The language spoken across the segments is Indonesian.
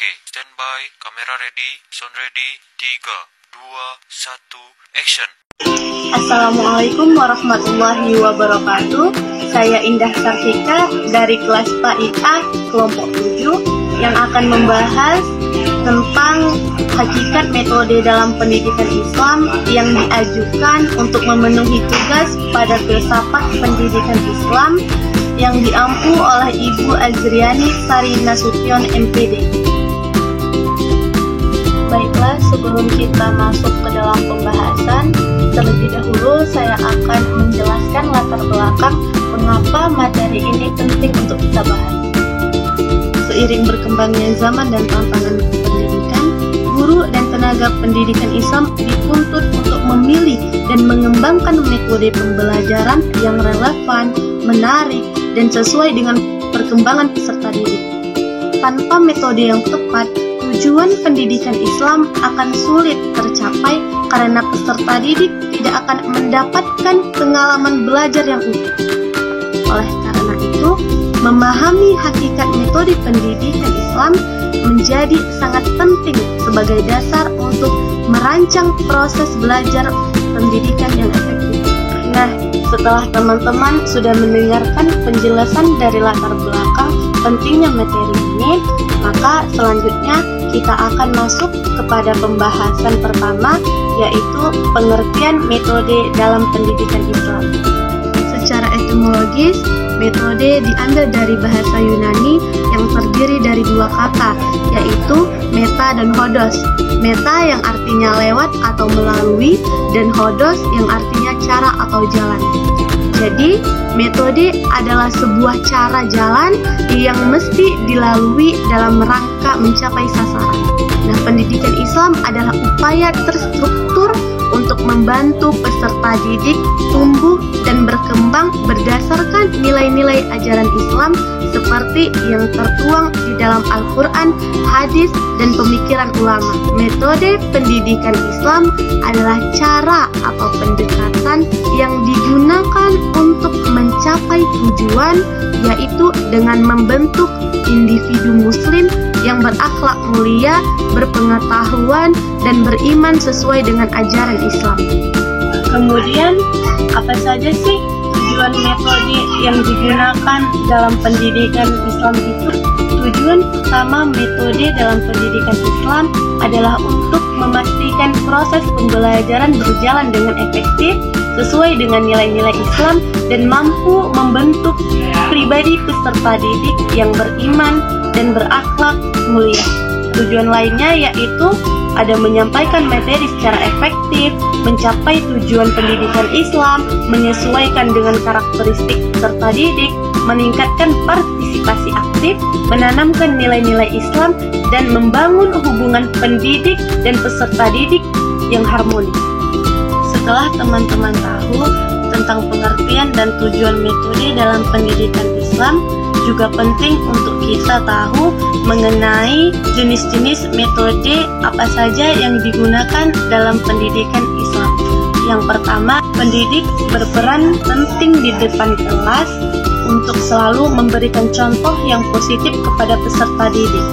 Oke, standby, kamera ready, sound ready, 3, 2, 1, action. Assalamualaikum warahmatullahi wabarakatuh. Saya Indah Sartika dari kelas PAIA kelompok 7 yang akan membahas tentang hakikat metode dalam pendidikan Islam yang diajukan untuk memenuhi tugas pada filsafat pendidikan Islam yang diampu oleh Ibu Azriani Sari Nasution MPD. Baiklah, sebelum kita masuk ke dalam pembahasan, terlebih dahulu saya akan menjelaskan latar belakang mengapa materi ini penting untuk kita bahas. Seiring berkembangnya zaman dan tantangan pendidikan, guru dan tenaga pendidikan Islam dituntut untuk memilih dan mengembangkan metode pembelajaran yang relevan, menarik, dan sesuai dengan perkembangan peserta didik. Tanpa metode yang tepat, tujuan pendidikan Islam akan sulit tercapai karena peserta didik tidak akan mendapatkan pengalaman belajar yang utuh. Oleh karena itu, memahami hakikat metode pendidikan Islam menjadi sangat penting sebagai dasar untuk merancang proses belajar pendidikan yang efektif. Nah, setelah teman-teman sudah mendengarkan penjelasan dari latar belakang pentingnya materi ini, maka selanjutnya kita akan masuk kepada pembahasan pertama, yaitu pengertian metode dalam pendidikan Islam. Secara etimologis, metode diambil dari bahasa Yunani yang terdiri dari dua kata, yaitu meta dan hodos. Meta yang artinya lewat atau melalui, dan hodos yang artinya cara atau jalan. Jadi, metode adalah sebuah cara jalan yang mesti dilalui dalam rangka mencapai sasaran. Nah, pendidikan Islam adalah upaya terstruktur untuk membantu peserta didik tumbuh dan berkembang berdasarkan nilai-nilai ajaran Islam seperti yang tertuang di dalam Al-Quran, hadis, dan pemikiran ulama. Metode pendidikan Islam adalah cara atau pendekatan yang digunakan untuk mencapai tujuan, yaitu dengan membentuk individu muslim yang berakhlak mulia, berpengetahuan, dan beriman sesuai dengan ajaran Islam. Kemudian, apa saja sih tujuan metode yang digunakan dalam pendidikan Islam itu? Tujuan utama metode dalam pendidikan Islam adalah untuk memastikan proses pembelajaran berjalan dengan efektif, sesuai dengan nilai-nilai Islam, dan mampu membentuk pribadi peserta didik yang beriman dan berakhlak mulia. Tujuan lainnya yaitu ada menyampaikan materi secara efektif, mencapai tujuan pendidikan Islam, menyesuaikan dengan karakteristik peserta didik, meningkatkan partisipasi aktif, menanamkan nilai-nilai Islam, dan membangun hubungan pendidik dan peserta didik yang harmonis. Setelah teman-teman tahu tentang pengertian dan tujuan metode dalam pendidikan Islam, juga penting untuk kita tahu mengenai jenis-jenis metode apa saja yang digunakan dalam pendidikan Islam. Yang pertama, pendidik berperan penting di depan kelas untuk selalu memberikan contoh yang positif kepada peserta didik.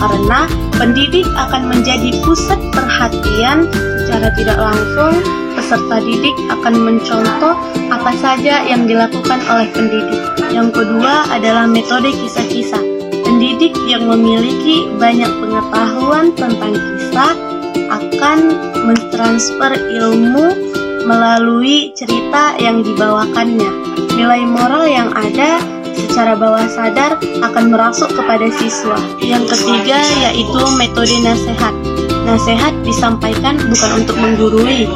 Karena pendidik akan menjadi pusat perhatian, secara tidak langsung peserta didik akan mencontoh apa saja yang dilakukan oleh pendidik. Yang kedua adalah metode kisah-kisah. Pendidik yang memiliki banyak pengetahuan tentang kisah akan mentransfer ilmu melalui cerita yang dibawakannya. Nilai moral yang ada secara bawah sadar akan merasuk kepada siswa. Yang ketiga yaitu metode nasihat. Nasihat disampaikan bukan untuk menggurui,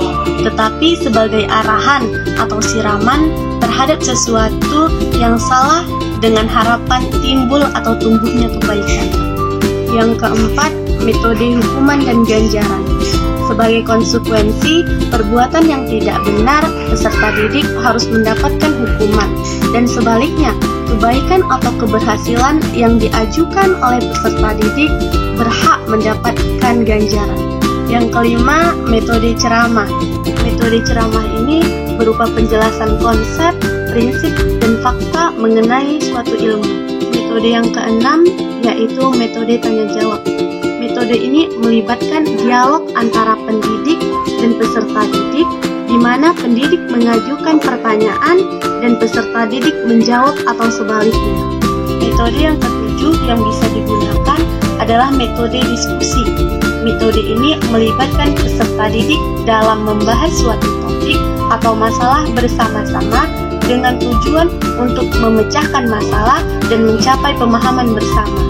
tetapi sebagai arahan atau siraman terhadap sesuatu yang salah dengan harapan timbul atau tumbuhnya kebaikan. Yang keempat, metode hukuman dan ganjaran. Sebagai konsekuensi perbuatan yang tidak benar, peserta didik harus mendapatkan hukuman. Dan sebaliknya, kebaikan atau keberhasilan yang diajukan oleh peserta didik berhak mendapatkan ganjaran. Yang kelima, metode ceramah. Metode ceramah ini berupa penjelasan konsep, prinsip, dan fakta mengenai suatu ilmu. Metode yang keenam yaitu metode tanya jawab. metode ini melibatkan dialog antara pendidik dan peserta didik, di mana pendidik mengajukan pertanyaan dan peserta didik menjawab atau sebaliknya. Metode yang ketujuh yang bisa digunakan adalah metode diskusi. Metode ini melibatkan peserta didik dalam membahas suatu topik atau masalah bersama-sama dengan tujuan untuk memecahkan masalah dan mencapai pemahaman bersama.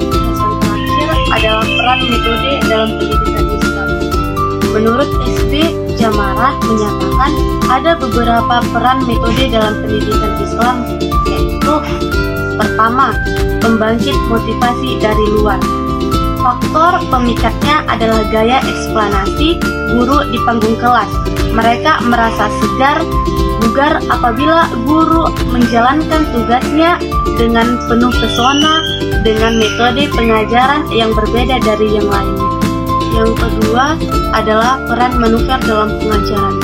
Yang terakhir adalah peran metode dalam pendidikan Islam. Menurut SB Jamarah menyatakan ada beberapa peran metode dalam pendidikan Islam, yaitu pertama, pembangkit motivasi dari luar. Faktor pemikatnya adalah gaya eksplanasi guru di panggung kelas. Mereka merasa segar, bugar apabila guru menjalankan tugasnya dengan penuh pesona dengan metode pengajaran yang berbeda dari yang lainnya. Yang kedua adalah peran manuver dalam pengajaran.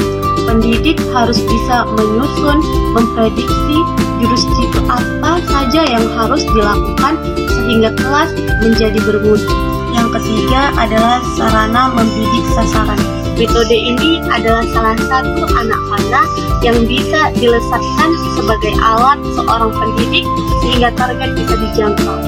Pendidik harus bisa menyusun, memprediksi jurus jitu apa saja yang harus dilakukan sehingga kelas menjadi bermutu. Yang ketiga adalah sarana membidik sasaran. Metode ini adalah salah satu anak panah yang bisa dilesatkan sebagai alat seorang pendidik sehingga target bisa dijangkau.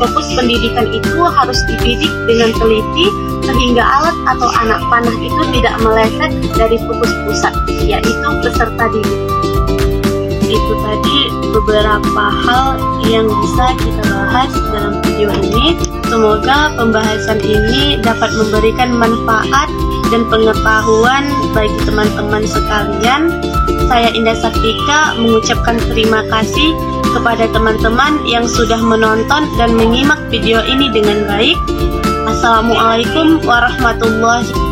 Fokus pendidikan itu harus dibidik dengan teliti sehingga alat atau anak panah itu tidak meleset dari fokus pusat, yaitu peserta didik. Itu tadi beberapa hal yang bisa kita bahas dalam video ini. Semoga pembahasan ini dapat memberikan manfaat dan pengetahuan bagi teman-teman sekalian. Saya Indah Saktika mengucapkan terima kasih kepada teman-teman yang sudah menonton dan menyimak video ini dengan baik. Assalamualaikum warahmatullahi wabarakatuh.